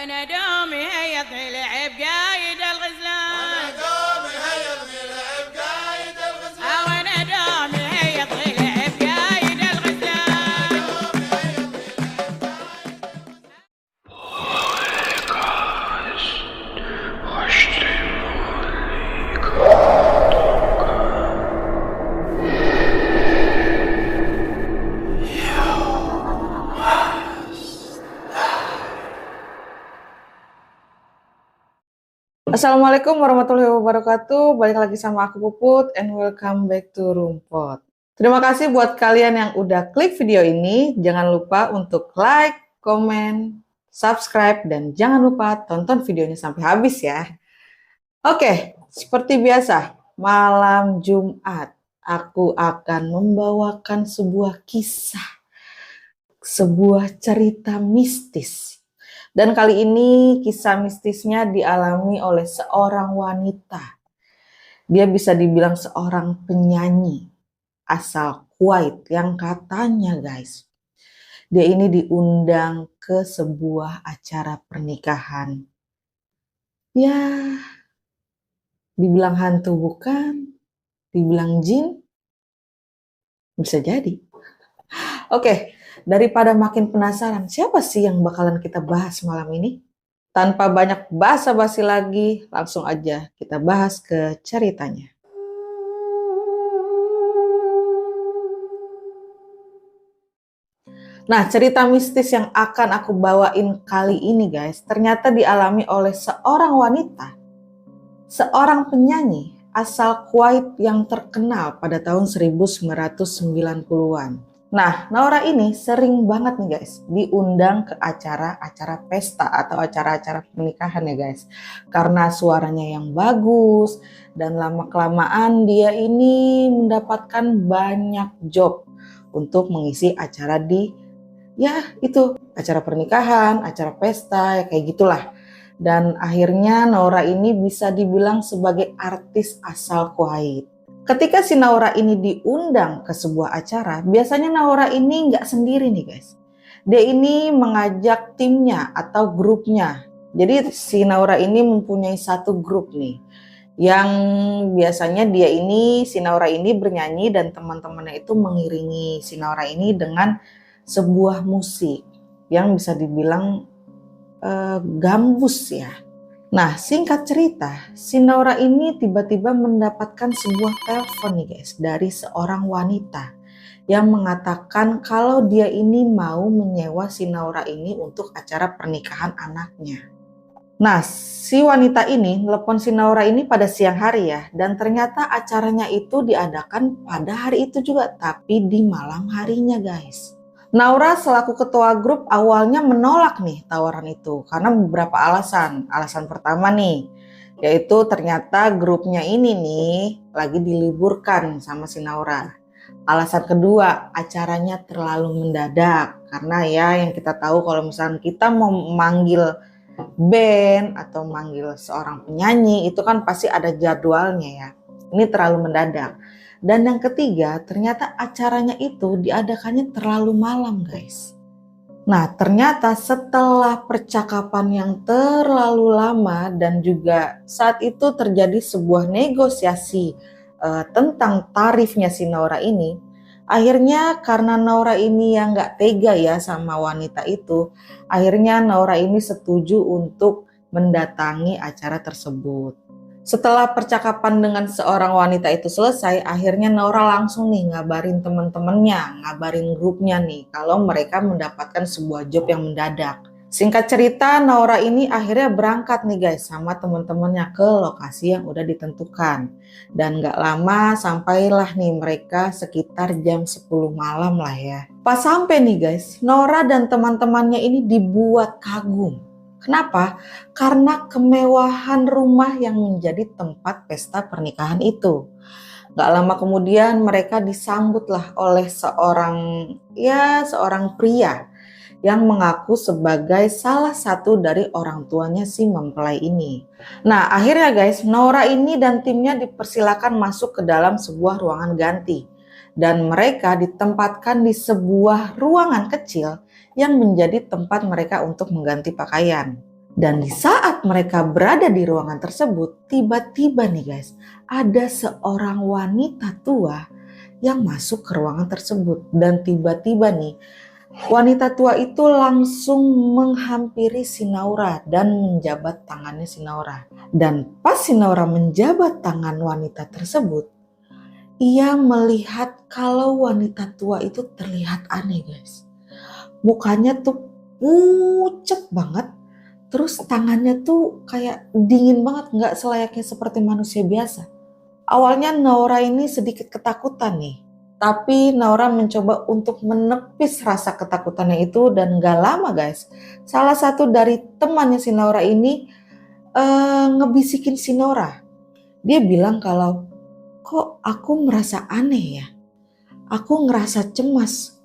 وانا دومي هيضني لعب قايد الغزلان. وانا دومي هيضني لعب قايد الغزلان. Assalamualaikum warahmatullahi wabarakatuh. Balik lagi sama aku Puput and welcome back to Rumpot. Terima kasih buat kalian yang udah klik video ini. Jangan lupa untuk like, komen, subscribe, dan jangan lupa tonton videonya sampai habis ya. Oke, seperti biasa, malam Jumat aku akan membawakan sebuah kisah, sebuah cerita mistis. Dan kali ini kisah mistisnya dialami oleh seorang wanita. Dia bisa dibilang seorang penyanyi asal Kuwait yang katanya guys, dia ini diundang ke sebuah acara pernikahan. Ya, dibilang hantu bukan, dibilang jin, bisa jadi. Oke, daripada makin penasaran, siapa sih yang bakalan kita bahas malam ini? Tanpa banyak basa-basi lagi, langsung aja kita bahas ke ceritanya. Nah, cerita mistis yang akan aku bawain kali ini guys, ternyata dialami oleh seorang wanita, seorang penyanyi asal Kuwait yang terkenal pada tahun 1990-an. Nah, Naura ini sering banget nih guys diundang ke acara-acara pesta atau acara-acara pernikahan ya guys. Karena suaranya yang bagus dan lama-kelamaan dia ini mendapatkan banyak job untuk mengisi acara di acara pernikahan, acara pesta, ya kayak gitulah. Dan akhirnya Naura ini bisa dibilang sebagai artis asal Kuwait. Ketika si Naura ini diundang ke sebuah acara, biasanya Naura ini nggak sendiri nih guys. Dia ini mengajak timnya atau grupnya. Jadi si Naura ini mempunyai satu grup nih. Yang biasanya si Naura ini bernyanyi dan teman-temannya itu mengiringi si Naura ini dengan sebuah musik yang bisa dibilang gambus ya. Nah, singkat cerita, si Naura ini tiba-tiba mendapatkan sebuah telepon nih guys dari seorang wanita yang mengatakan kalau dia ini mau menyewa si Naura ini untuk acara pernikahan anaknya. Nah, si wanita ini telepon si Naura ini pada siang hari ya, dan ternyata acaranya itu diadakan pada hari itu juga, tapi di malam harinya guys. Naura selaku ketua grup awalnya menolak nih tawaran itu karena beberapa alasan. Alasan pertama nih, yaitu ternyata grupnya ini nih lagi diliburkan sama si Naura. Alasan kedua, acaranya terlalu mendadak karena ya yang kita tahu kalau misalnya kita mau memanggil band atau manggil seorang penyanyi itu kan pasti ada jadwalnya ya. Ini terlalu mendadak. Dan yang ketiga, ternyata acaranya itu diadakannya terlalu malam guys. Nah, ternyata setelah percakapan yang terlalu lama dan juga saat itu terjadi sebuah negosiasi tentang tarifnya si Naura ini, akhirnya karena Naura ini yang gak tega ya sama wanita itu, akhirnya Naura ini setuju untuk mendatangi acara tersebut. Setelah percakapan dengan seorang wanita itu selesai, akhirnya Naura langsung nih ngabarin teman-temannya, ngabarin grupnya nih kalau mereka mendapatkan sebuah job yang mendadak. Singkat cerita, Naura ini akhirnya berangkat nih guys sama teman-temannya ke lokasi yang udah ditentukan. Dan gak lama sampailah nih mereka sekitar jam 10 malam lah ya. Pas sampai nih guys, Naura dan teman-temannya ini dibuat kagum. Kenapa? Karena kemewahan rumah yang menjadi tempat pesta pernikahan itu. Gak lama kemudian mereka disambutlah oleh seorang pria yang mengaku sebagai salah satu dari orang tuanya si mempelai ini. Nah akhirnya guys, Naura ini dan timnya dipersilakan masuk ke dalam sebuah ruangan ganti. Dan mereka ditempatkan di sebuah ruangan kecil yang menjadi tempat mereka untuk mengganti pakaian. Dan di saat mereka berada di ruangan tersebut, tiba-tiba nih guys, ada seorang wanita tua yang masuk ke ruangan tersebut. Dan tiba-tiba nih, wanita tua itu langsung menghampiri si Naura dan menjabat tangannya si Naura. Dan pas si Naura menjabat tangan wanita tersebut, ia melihat kalau wanita tua itu terlihat aneh guys. Mukanya tuh pucet banget, terus tangannya tuh kayak dingin banget, nggak selayaknya seperti manusia biasa. Awalnya Naura ini sedikit ketakutan nih, tapi Naura mencoba untuk menepis rasa ketakutannya itu dan gak lama guys, salah satu dari temannya si Naura ini ngebisikin si Naura. Dia bilang kalau, kok aku merasa aneh ya, aku ngerasa cemas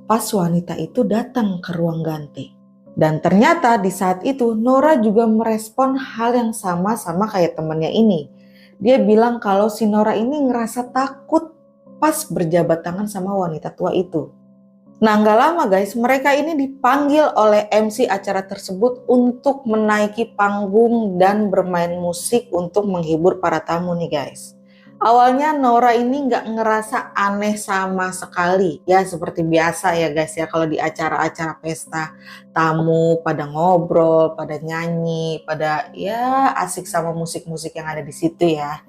pas wanita itu datang ke ruang ganti. Dan ternyata di saat itu Nora juga merespon hal yang sama kayak temannya ini. Dia bilang kalau si Nora ini ngerasa takut pas berjabat tangan sama wanita tua itu. Nah gak lama guys, mereka ini dipanggil oleh MC acara tersebut untuk menaiki panggung dan bermain musik untuk menghibur para tamu nih guys. Awalnya Nora ini nggak ngerasa aneh sama sekali. Ya seperti biasa ya guys ya, kalau di acara-acara pesta tamu pada ngobrol, pada nyanyi, pada ya asik sama musik-musik yang ada di situ ya.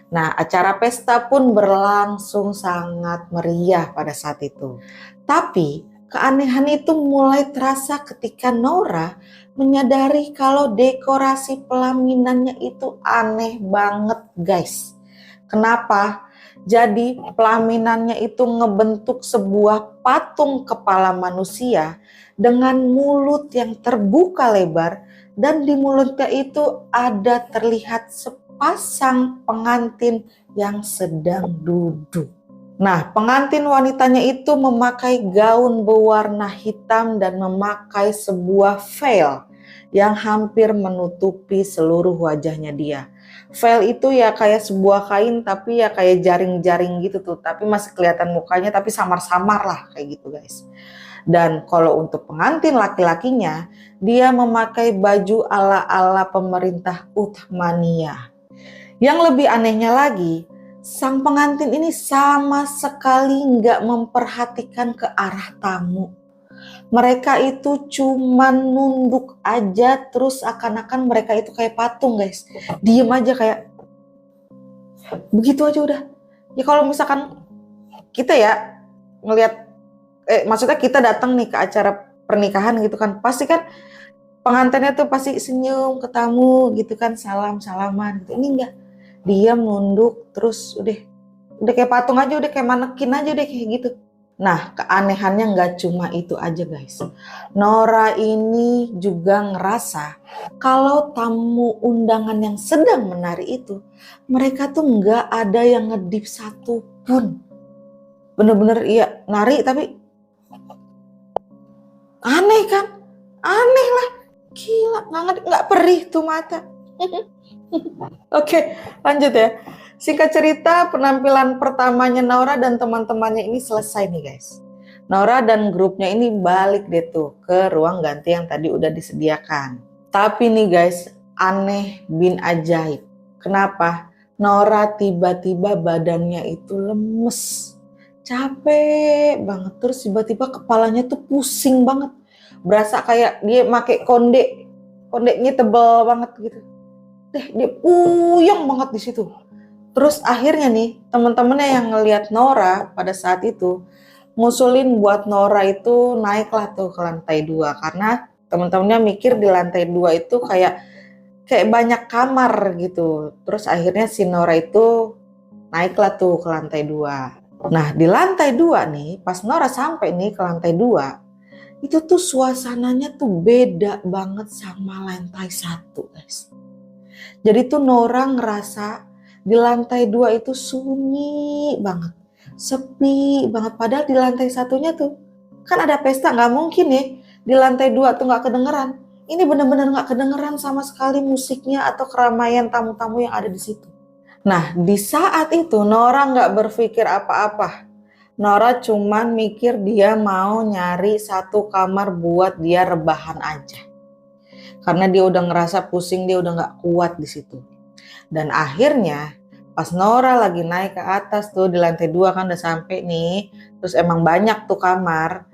Nah acara pesta pun berlangsung sangat meriah pada saat itu. Tapi keanehan itu mulai terasa ketika Nora menyadari kalau dekorasi pelaminannya itu aneh banget guys. Kenapa? Jadi pelaminannya itu ngebentuk sebuah patung kepala manusia dengan mulut yang terbuka lebar dan di mulutnya itu ada terlihat sepasang pengantin yang sedang duduk. Nah, pengantin wanitanya itu memakai gaun berwarna hitam dan memakai sebuah veil yang hampir menutupi seluruh wajahnya dia. Veil itu ya kayak sebuah kain tapi ya kayak jaring-jaring gitu tuh, tapi masih kelihatan mukanya tapi samar-samar lah kayak gitu guys. Dan kalau untuk pengantin laki-lakinya, dia memakai baju ala-ala pemerintah Uthmaniyah. Yang lebih anehnya lagi, sang pengantin ini sama sekali nggak memperhatikan ke arah tamu. Mereka itu cuman nunduk aja terus akan-akan mereka itu kayak patung guys. Diem aja kayak begitu aja udah. Ya kalau misalkan kita ya ngelihat maksudnya kita datang nih ke acara pernikahan gitu kan, pasti kan pengantinnya tuh pasti senyum ke tamu gitu kan, salam-salaman gitu. Ini enggak. Diam nunduk terus udah kayak patung aja, udah kayak manekin aja deh kayak gitu. Nah, keanehannya nggak cuma itu aja guys. Nora ini juga ngerasa kalau tamu undangan yang sedang menari itu, mereka tuh nggak ada yang ngedip satu pun. Bener-bener iya nari tapi aneh kan? Aneh lah. Gila, nggak perih tuh mata. Oke, lanjut ya. Singkat cerita, penampilan pertamanya Naura dan teman-temannya ini selesai nih guys. Naura dan grupnya ini balik deh tuh ke ruang ganti yang tadi udah disediakan. Tapi nih guys, aneh bin ajaib. Kenapa? Naura tiba-tiba badannya itu lemes. Capek banget. Terus tiba-tiba kepalanya tuh pusing banget. Berasa kayak dia pakai kondeknya tebal banget gitu. Dia puyeng banget di situ. Terus akhirnya nih teman-temannya yang ngelihat Nora pada saat itu ngusulin buat Nora itu naiklah tuh ke lantai 2 karena teman-temannya mikir di lantai 2 itu kayak banyak kamar gitu. Terus akhirnya si Nora itu naiklah tuh ke lantai 2. Nah di lantai 2 nih pas Nora sampai nih ke lantai 2 itu tuh suasananya tuh beda banget sama lantai 1 guys. Jadi tuh Nora ngerasa di lantai 2 itu sunyi banget, sepi banget. Padahal di lantai 1-nya tuh kan ada pesta, nggak mungkin ya di lantai 2 tuh nggak kedengeran. Ini benar-benar nggak kedengeran sama sekali musiknya atau keramaian tamu-tamu yang ada di situ. Nah di saat itu Nora nggak berpikir apa-apa. Nora cuman mikir dia mau nyari satu kamar buat dia rebahan aja. karena dia udah ngerasa pusing, dia udah nggak kuat di situ. Dan akhirnya pas Nora lagi naik ke atas tuh di lantai 2 kan udah sampai nih, terus emang banyak tuh kamar.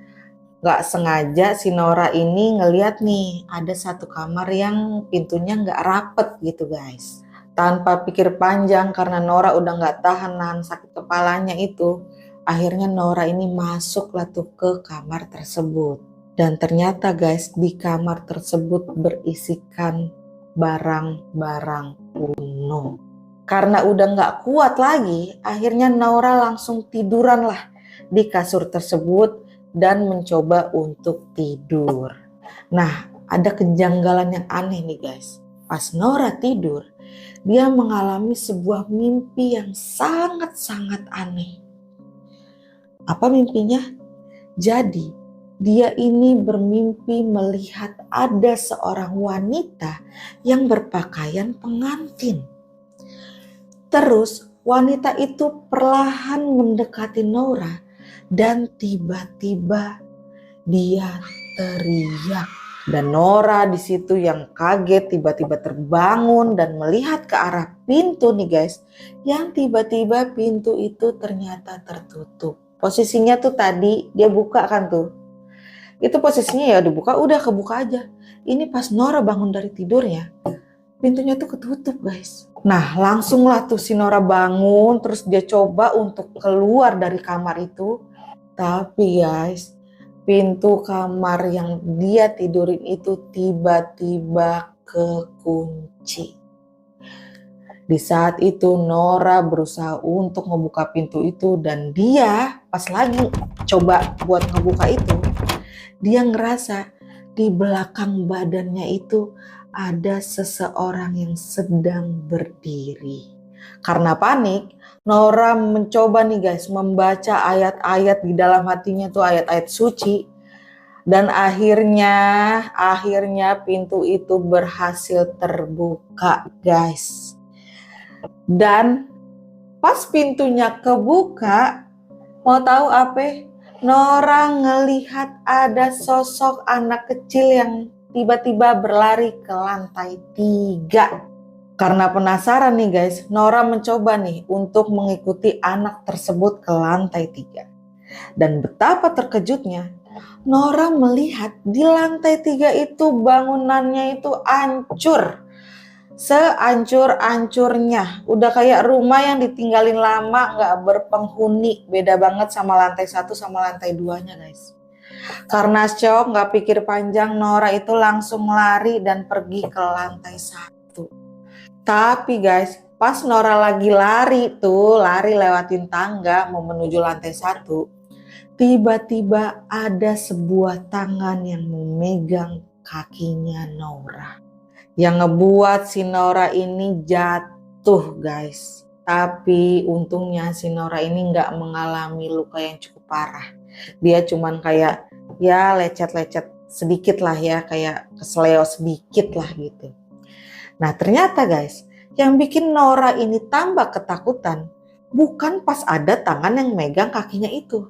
Nggak sengaja si Nora ini ngeliat nih ada satu kamar yang pintunya nggak rapet gitu guys. Tanpa pikir panjang karena Nora udah nggak tahan nahan sakit kepalanya itu, akhirnya Nora ini masuklah tuh ke kamar tersebut. Dan ternyata guys, di kamar tersebut berisikan barang-barang kuno. Karena udah nggak kuat lagi, akhirnya Nora langsung tiduran lah di kasur tersebut dan mencoba untuk tidur. Nah, ada kejanggalan yang aneh nih guys. Pas Nora tidur, dia mengalami sebuah mimpi yang sangat-sangat aneh. Apa mimpinya? Jadi, dia ini bermimpi melihat ada seorang wanita yang berpakaian pengantin. Terus, wanita itu perlahan mendekati Nora dan tiba-tiba dia teriak. Dan Nora di situ yang kaget tiba-tiba terbangun dan melihat ke arah pintu nih guys. Yang tiba-tiba pintu itu ternyata tertutup. Posisinya tuh tadi dia buka kan tuh. Itu posisinya ya dibuka, udah kebuka aja. Ini pas Nora bangun dari tidurnya, pintunya tuh ketutup guys. Nah langsunglah tuh si Nora bangun, terus dia coba untuk keluar dari kamar itu. Tapi guys, pintu kamar yang dia tidurin itu tiba-tiba kekunci. Di saat itu Nora berusaha untuk membuka pintu itu dan dia pas lagi coba buat ngebuka itu, dia ngerasa di belakang badannya itu ada seseorang yang sedang berdiri. Karena panik, Nora mencoba nih guys membaca ayat-ayat di dalam hatinya tuh ayat-ayat suci. Dan akhirnya pintu itu berhasil terbuka guys. Dan pas pintunya kebuka, mau tahu apa? Nora ngelihat ada sosok anak kecil yang tiba-tiba berlari ke lantai 3. Karena penasaran nih guys, Nora mencoba nih untuk mengikuti anak tersebut ke lantai 3. Dan betapa terkejutnya, Nora melihat di lantai 3 itu bangunannya itu hancur. Seancur-ancurnya. Udah kayak rumah yang ditinggalin lama gak berpenghuni. Beda banget sama lantai 1 sama lantai 2-nya guys. Karena shock gak pikir panjang, Nora itu langsung lari dan pergi ke lantai 1. Tapi guys, pas Nora lagi lari lewatin tangga mau menuju lantai 1, tiba-tiba ada sebuah tangan yang memegang kakinya Nora. Yang ngebuat si Nora ini jatuh guys. Tapi untungnya si Nora ini gak mengalami luka yang cukup parah. Dia cuman kayak ya lecet-lecet sedikit lah ya, kayak kesleo sedikit lah gitu. Nah ternyata guys, yang bikin Nora ini tambah ketakutan bukan pas ada tangan yang megang kakinya itu.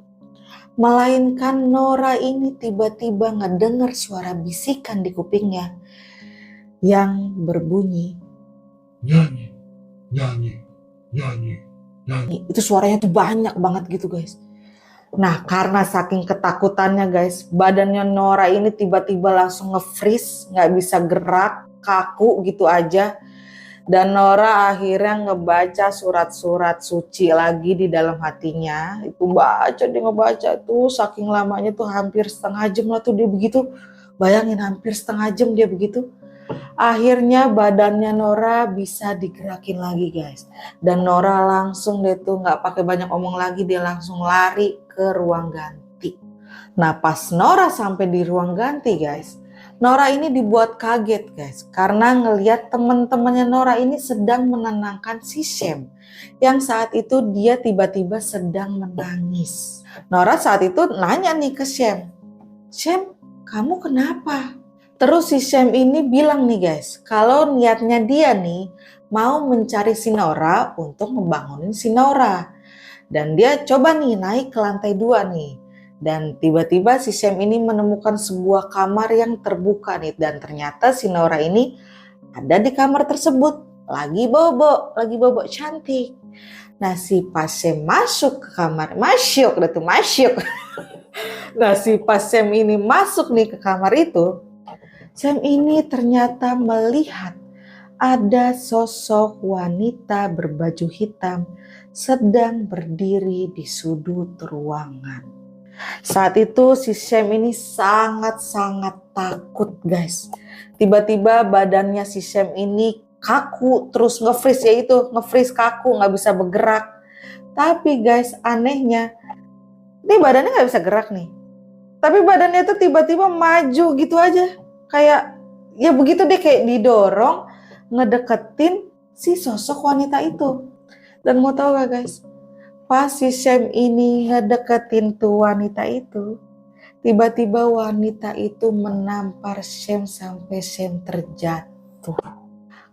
Melainkan Nora ini tiba-tiba ngedengar suara bisikan di kupingnya yang berbunyi nyanyi, nyanyi, nyanyi, nyanyi. Itu suaranya tuh banyak banget gitu guys. Nah karena saking ketakutannya guys, badannya Nora ini tiba-tiba langsung nge-freeze, gak bisa gerak, kaku gitu aja. Dan Nora akhirnya ngebaca surat-surat suci lagi di dalam hatinya. Itu dia ngebaca tuh saking lamanya tuh hampir setengah jam lah tuh dia begitu. Bayangin hampir setengah jam dia begitu. Akhirnya badannya Nora bisa digerakin lagi guys. Dan Nora langsung deh tuh gak pakai banyak omong lagi, dia langsung lari ke ruang ganti. Nah pas Nora sampai di ruang ganti guys, Nora ini dibuat kaget guys. Karena ngelihat teman-temannya Nora ini sedang menenangkan si Shem. Yang saat itu dia tiba-tiba sedang menangis. Nora saat itu nanya nih ke Shem, Shem kamu kenapa? Terus si Shem ini bilang nih guys, kalau niatnya dia nih mau mencari si Nora untuk membangunin si Nora. Dan dia coba nih naik ke lantai 2 nih. Dan tiba-tiba si Sam ini menemukan sebuah kamar yang terbuka nih. Dan ternyata si Nora ini ada di kamar tersebut. Lagi bobo cantik. Nah si pas Sam masuk ke kamar, masuk. Nah si pas Sam ini masuk nih ke kamar itu, Sam ini ternyata melihat ada sosok wanita berbaju hitam sedang berdiri di sudut ruangan. Saat itu si Sam ini sangat-sangat takut guys. Tiba-tiba badannya si Sam ini kaku, terus nge-freeze kaku, gak bisa bergerak. Tapi guys anehnya, ini badannya gak bisa gerak nih. Tapi badannya tuh tiba-tiba maju gitu aja. Kayak ya begitu deh, kayak didorong ngedeketin si sosok wanita itu. Dan mau tahu gak guys, pas si Sam ini ngedeketin tuh wanita itu, tiba-tiba wanita itu menampar Sam sampai Sam terjatuh.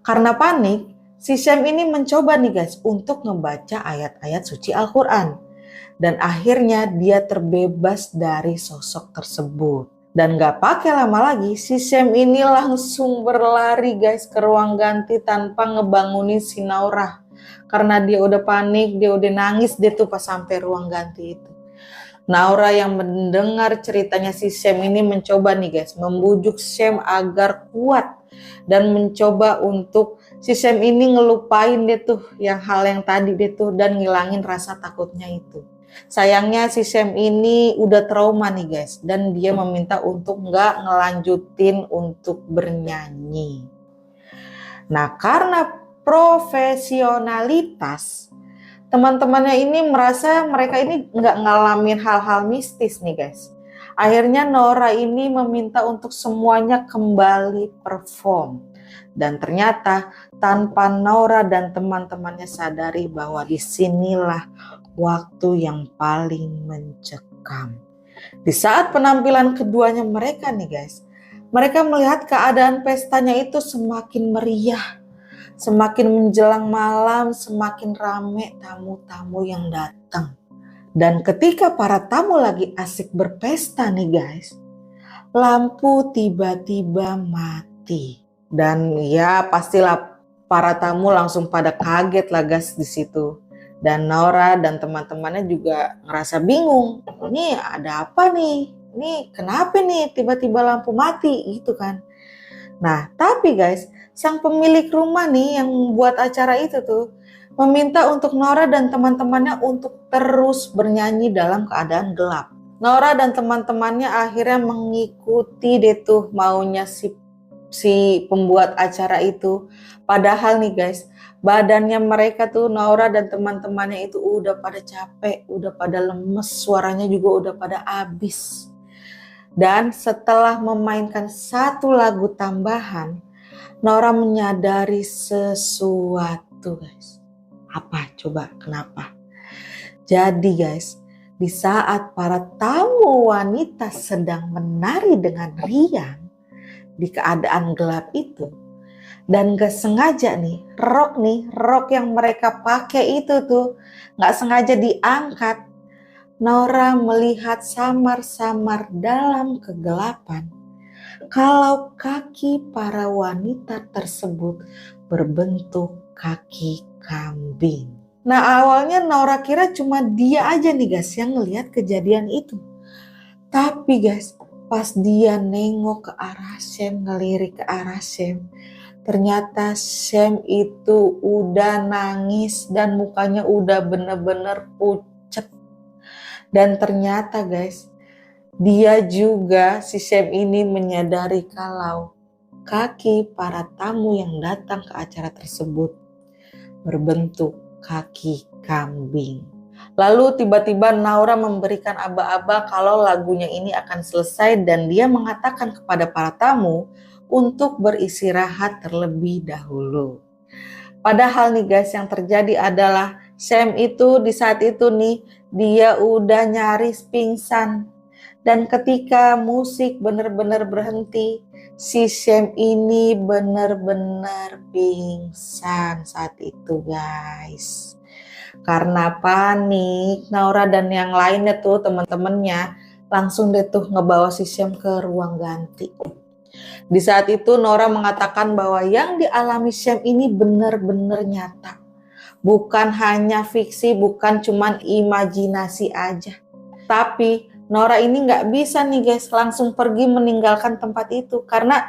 Karena panik, si Sam ini mencoba nih guys untuk ngebaca ayat-ayat suci Al-Quran. Dan akhirnya dia terbebas dari sosok tersebut. Dan gak pakai lama lagi, si Sam ini langsung berlari guys ke ruang ganti tanpa ngebangunin si Naura. Karena dia udah panik, dia udah nangis dia tuh pas sampai ruang ganti itu. Naura yang mendengar ceritanya si Sam ini mencoba nih guys, membujuk Sam agar kuat. Dan mencoba untuk si Sam ini ngelupain dia tuh hal yang tadi dia tuh dan ngilangin rasa takutnya itu. Sayangnya si Sam ini udah trauma nih guys, dan dia meminta untuk nggak ngelanjutin untuk bernyanyi. Nah karena profesionalitas, teman-temannya ini merasa mereka ini nggak ngalamin hal-hal mistis nih guys. Akhirnya Nora ini meminta untuk semuanya kembali perform. Dan ternyata tanpa Nora dan teman-temannya sadari bahwa disinilah waktu yang paling mencekam. Di saat penampilan keduanya mereka nih guys, mereka melihat keadaan pestanya itu semakin meriah. Semakin menjelang malam, semakin rame tamu-tamu yang datang. Dan ketika para tamu lagi asik berpesta nih guys, lampu tiba-tiba mati. Dan ya pastilah para tamu langsung pada kaget lah guys di situ. Dan Naura dan teman-temannya juga ngerasa bingung. Ini ada apa nih? Ini kenapa nih tiba-tiba lampu mati gitu kan. Nah tapi guys, sang pemilik rumah nih yang buat acara itu tuh meminta untuk Naura dan teman-temannya untuk terus bernyanyi dalam keadaan gelap. Naura dan teman-temannya akhirnya mengikuti deh tuh maunya si pembuat acara itu. Padahal nih guys, badannya mereka tuh Naura dan teman-temannya itu udah pada capek, udah pada lemes, suaranya juga udah pada habis. Dan setelah memainkan satu lagu tambahan, Naura menyadari sesuatu guys. Apa coba kenapa? Jadi guys, di saat para tamu wanita sedang menari dengan riang di keadaan gelap itu, dan gak sengaja nih rok yang mereka pakai itu tuh gak sengaja diangkat, Naura melihat samar-samar dalam kegelapan kalau kaki para wanita tersebut berbentuk kaki kambing. Nah awalnya Naura kira cuma dia aja nih guys yang ngelihat kejadian itu. Tapi guys, pas dia nengok ke arah Sam, ngelirik ke arah Sam, ternyata Sam itu udah nangis dan mukanya udah bener-bener pucet. Dan ternyata guys, dia juga si Sam ini menyadari kalau kaki para tamu yang datang ke acara tersebut berbentuk kaki kambing. Lalu tiba-tiba Naura memberikan aba-aba kalau lagunya ini akan selesai dan dia mengatakan kepada para tamu untuk beristirahat terlebih dahulu. Padahal nih guys, yang terjadi adalah Sam itu di saat itu nih dia udah nyaris pingsan. Dan ketika musik benar-benar berhenti, si Sam ini benar-benar pingsan saat itu guys. Karena panik, Naura dan yang lainnya tuh teman-temannya langsung deh tuh ngebawa si Syam ke ruang ganti. Di saat itu Nora mengatakan bahwa yang dialami Syam ini benar-benar nyata. Bukan hanya fiksi, bukan cuman imajinasi aja. Tapi Nora ini nggak bisa nih guys langsung pergi meninggalkan tempat itu. Karena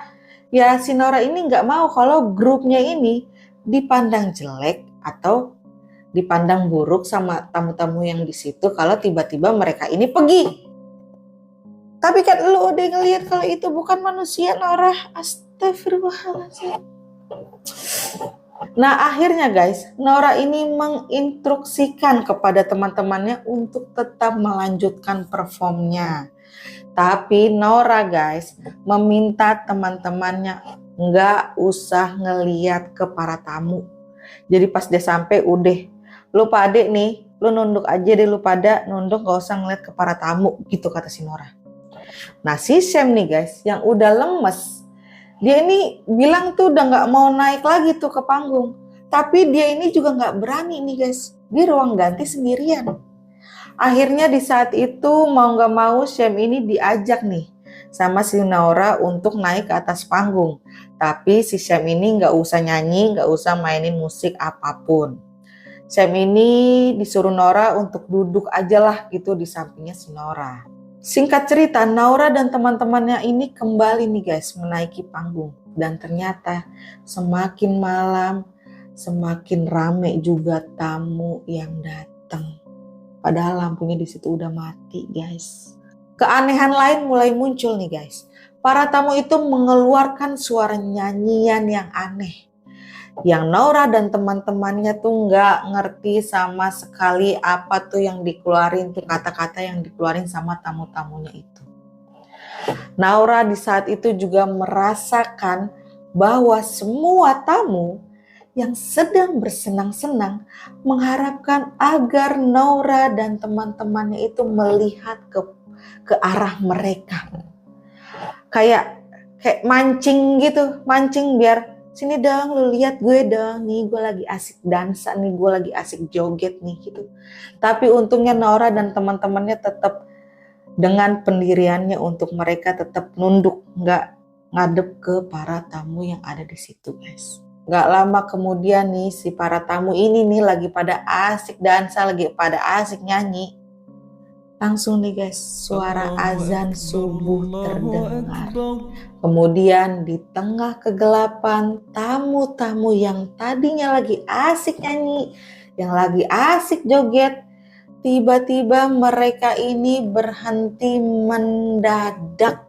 ya si Nora ini nggak mau kalau grupnya ini dipandang jelek atau dipandang buruk sama tamu-tamu yang di situ kalau tiba-tiba mereka ini pergi. Tapi kan lu udah ngelihat kalau itu bukan manusia, Nora. Astagfirullahaladzim. Nah akhirnya guys, Nora ini menginstruksikan kepada teman-temannya untuk tetap melanjutkan performnya. Tapi Nora guys meminta teman-temannya nggak usah ngeliat ke para tamu. Jadi pas dia sampai udah, lu pada nih, lu nunduk aja deh, lu pada nunduk gak usah ngeliat ke para tamu gitu kata si Nora. Nah si Syam nih guys yang udah lemes, dia ini bilang tuh udah gak mau naik lagi tuh ke panggung. Tapi dia ini juga gak berani nih guys, di ruang ganti sendirian. Akhirnya di saat itu mau gak mau Syam ini diajak nih sama si Nora untuk naik ke atas panggung. Tapi si Syam ini gak usah nyanyi, gak usah mainin musik apapun. Syam ini disuruh Nora untuk duduk aja lah gitu di sampingnya si Nora. Singkat cerita, Nora dan teman-temannya ini kembali nih guys menaiki panggung. Dan ternyata semakin malam, semakin rame juga tamu yang datang. Padahal lampunya di situ udah mati guys. Keanehan lain mulai muncul nih guys. Para tamu itu mengeluarkan suara nyanyian yang aneh. Yang Nora dan teman-temannya tuh nggak ngerti sama sekali apa tuh yang dikeluarin, tuh kata-kata yang dikeluarin sama tamu-tamunya itu. Nora di saat itu juga merasakan bahwa semua tamu yang sedang bersenang-senang mengharapkan agar Nora dan teman-temannya itu melihat ke arah mereka. Kayak mancing gitu, mancing biar sini dong lu lihat gue dong, nih gue lagi asik dansa nih, gue lagi asik joget nih gitu. Tapi untungnya Nora dan teman-temannya tetap dengan pendiriannya untuk mereka tetap nunduk, nggak ngadep ke para tamu yang ada di situ guys. Nggak lama kemudian nih si para tamu ini nih lagi pada asik dansa, lagi pada asik nyanyi. Langsung nih guys suara azan subuh terdengar. Kemudian di tengah kegelapan tamu-tamu yang tadinya lagi asik nyanyi, yang lagi asik joget, tiba-tiba mereka ini berhenti mendadak.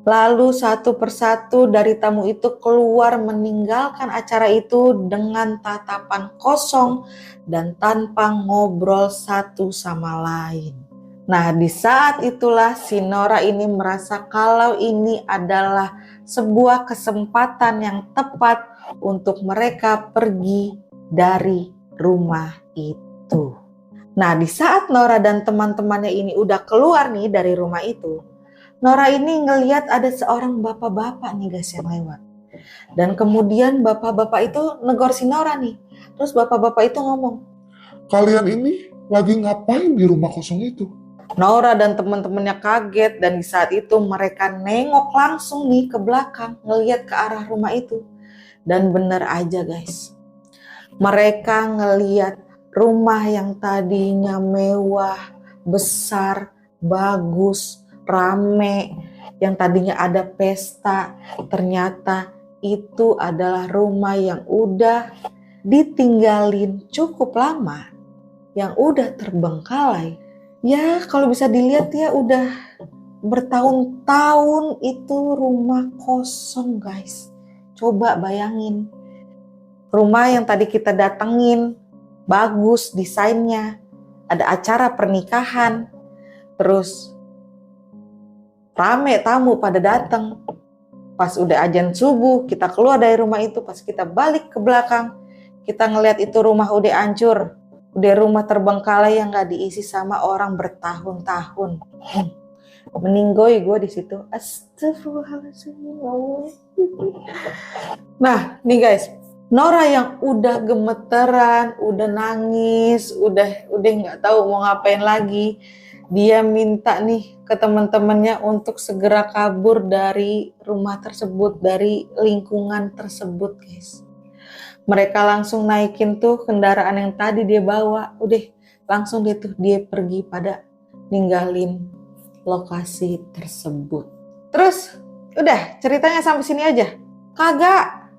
Lalu satu persatu dari tamu itu keluar meninggalkan acara itu dengan tatapan kosong dan tanpa ngobrol satu sama lain. Nah di saat itulah si Nora ini merasa kalau ini adalah sebuah kesempatan yang tepat untuk mereka pergi dari rumah itu. Nah di saat Nora dan teman-temannya ini udah keluar nih dari rumah itu, Nora ini ngelihat ada seorang bapak-bapak nih guys yang lewat. Dan kemudian bapak-bapak itu negor si Nora nih. Terus bapak-bapak itu ngomong, "Kalian ini lagi ngapain di rumah kosong itu?" Nora dan teman-temannya kaget dan di saat itu mereka nengok langsung nih ke belakang, ngelihat ke arah rumah itu. Dan bener aja guys, mereka ngelihat rumah yang tadinya mewah, besar, bagus, rame, yang tadinya ada pesta, ternyata itu adalah rumah yang udah ditinggalin cukup lama, yang udah terbengkalai. Ya kalau bisa dilihat ya udah bertahun-tahun itu rumah kosong guys. Coba bayangin, rumah yang tadi kita datengin, bagus desainnya, ada acara pernikahan, terus rame tamu pada datang. Pas udah azan subuh, kita keluar dari rumah itu, pas kita balik ke belakang, kita ngeliat itu rumah udah hancur. Udah rumah terbengkalai yang gak diisi sama orang bertahun-tahun. Meninggoy gue di situ. Astagfirullahaladzim. Nah nih guys, Nora yang udah gemeteran, udah nangis, udah nggak tahu mau ngapain lagi. Dia minta nih ke teman-temannya untuk segera kabur dari rumah tersebut, dari lingkungan tersebut, guys. Mereka langsung naikin tuh kendaraan yang tadi dia bawa. Udah langsung dia pergi pada ninggalin lokasi tersebut. Terus udah ceritanya sampai sini aja. Kagak,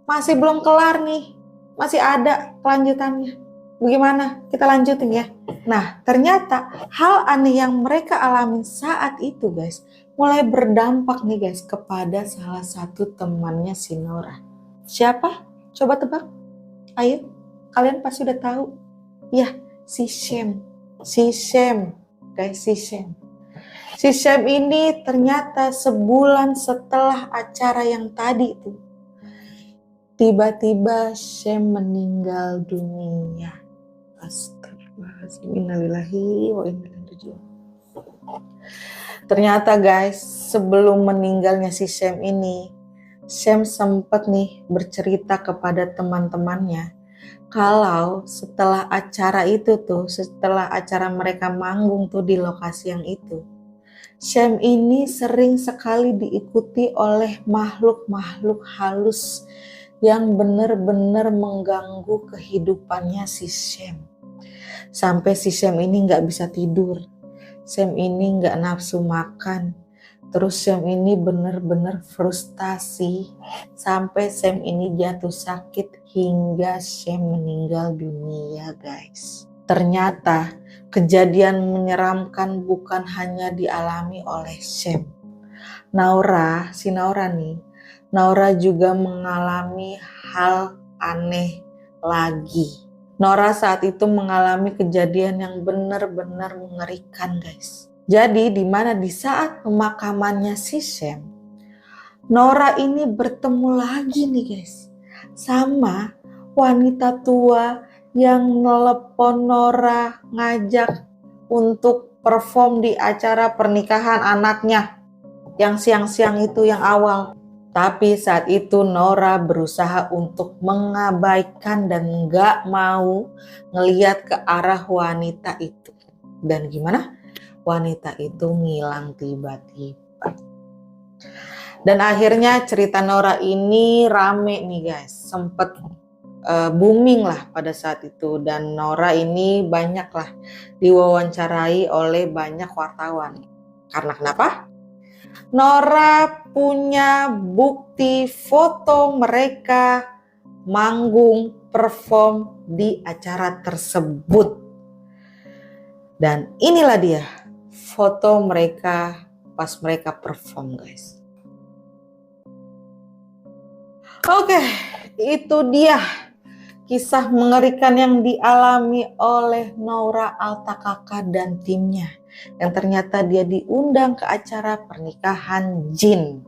masih belum kelar nih. Masih ada kelanjutannya. Bagaimana? Kita lanjutin ya. Nah, ternyata hal aneh yang mereka alami saat itu, guys, mulai berdampak nih, guys, kepada salah satu temannya si Nora. Siapa? Coba tebak. Ayo, kalian pasti udah tahu. Ya, si Shem. Si Shem, guys, si Shem. Si Shem ini ternyata sebulan setelah acara yang tadi itu, tiba-tiba Shem meninggal dunia. Astagfirullahaladzim, innalillahi wa inna ilaihi raji'un. Ternyata guys, sebelum meninggalnya si Shem ini, Shem sempat nih bercerita kepada teman-temannya kalau setelah acara itu tuh, setelah acara mereka manggung tuh di lokasi yang itu, Shem ini sering sekali diikuti oleh makhluk-makhluk halus yang benar-benar mengganggu kehidupannya si Shem. Sampai si Shem ini gak bisa tidur. Shem ini gak nafsu makan. Terus Shem ini benar-benar frustasi. Sampai Shem ini jatuh sakit hingga Shem meninggal dunia, guys. Ternyata kejadian menyeramkan bukan hanya dialami oleh Shem. Si Naura nih, Naura juga mengalami hal aneh lagi. Nora saat itu mengalami kejadian yang benar-benar mengerikan, guys. Jadi di saat pemakamannya si Shem, Nora ini bertemu lagi nih, guys, sama wanita tua yang nelepon Nora ngajak untuk perform di acara pernikahan anaknya yang siang-siang itu, yang awal. Tapi saat itu Nora berusaha untuk mengabaikan dan gak mau ngeliat ke arah wanita itu. Dan gimana? Wanita itu ngilang tiba-tiba. Dan akhirnya cerita Nora ini rame nih, guys. Sempet booming lah pada saat itu. Dan Nora ini banyak lah diwawancarai oleh banyak wartawan. Karena kenapa? Nora punya bukti foto mereka manggung perform di acara tersebut. Dan inilah dia foto mereka pas mereka perform, guys. Oke, itu dia kisah mengerikan yang dialami oleh Naura Altakaka dan timnya. Yang ternyata dia diundang ke acara pernikahan jin.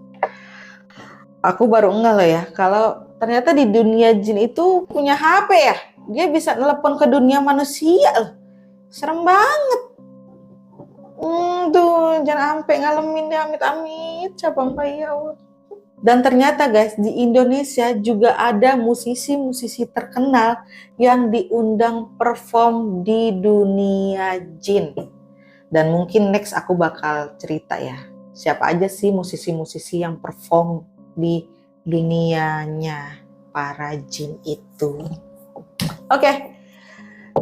Aku baru ngeh loh ya, kalau ternyata di dunia jin itu punya HP ya. Dia bisa telepon ke dunia manusia loh. Serem banget. Tuh, jangan sampai ngalamin deh, amit-amit. Cabang bayi ya Allah. Dan ternyata guys, di Indonesia juga ada musisi-musisi terkenal yang diundang perform di dunia jin. Dan mungkin next aku bakal cerita ya, siapa aja sih musisi-musisi yang perform di dunianya para jin itu. Oke,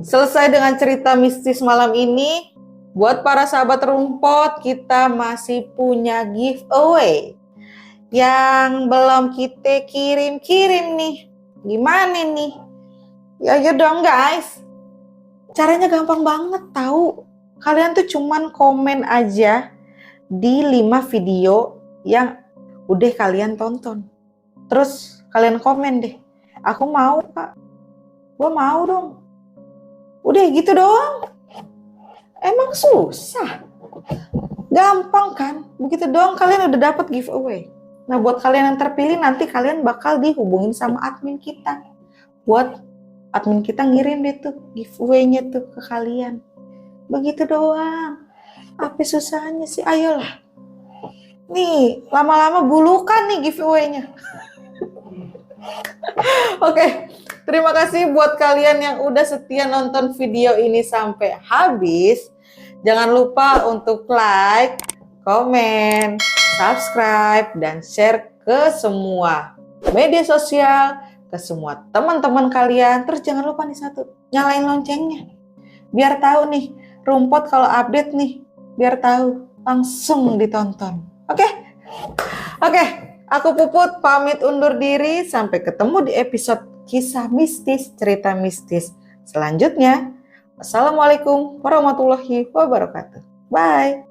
selesai dengan cerita mistis malam ini. Buat para sahabat rumput, kita masih punya giveaway yang belum kita kirim-kirim nih. Gimana nih? Ya ayo dong guys. Caranya gampang banget tahu. Kalian tuh cuman komen aja di 5 video yang udah kalian tonton. Terus kalian komen deh. Aku mau Kak. Gue mau dong. Udah gitu doang. Emang susah? Gampang kan? Begitu doang kalian udah dapat giveaway. Nah buat kalian yang terpilih nanti kalian bakal dihubungin sama admin kita. Buat admin kita ngirim deh tuh giveaway-nya tuh ke kalian. Begitu doang. Apa susahnya sih? Ayolah. Nih, lama-lama bulukan nih giveaway-nya. Oke, terima kasih buat kalian yang udah setia nonton video ini sampai habis. Jangan lupa untuk like, komen, subscribe, dan share ke semua media sosial, ke semua teman-teman kalian. Terus jangan lupa nih satu, nyalain loncengnya. Biar tahu nih, Rumput kalau update nih, biar tahu, langsung ditonton. Oke? Oke, aku Puput pamit undur diri. Sampai ketemu di episode kisah mistis, cerita mistis selanjutnya. Assalamualaikum warahmatullahi wabarakatuh. Bye.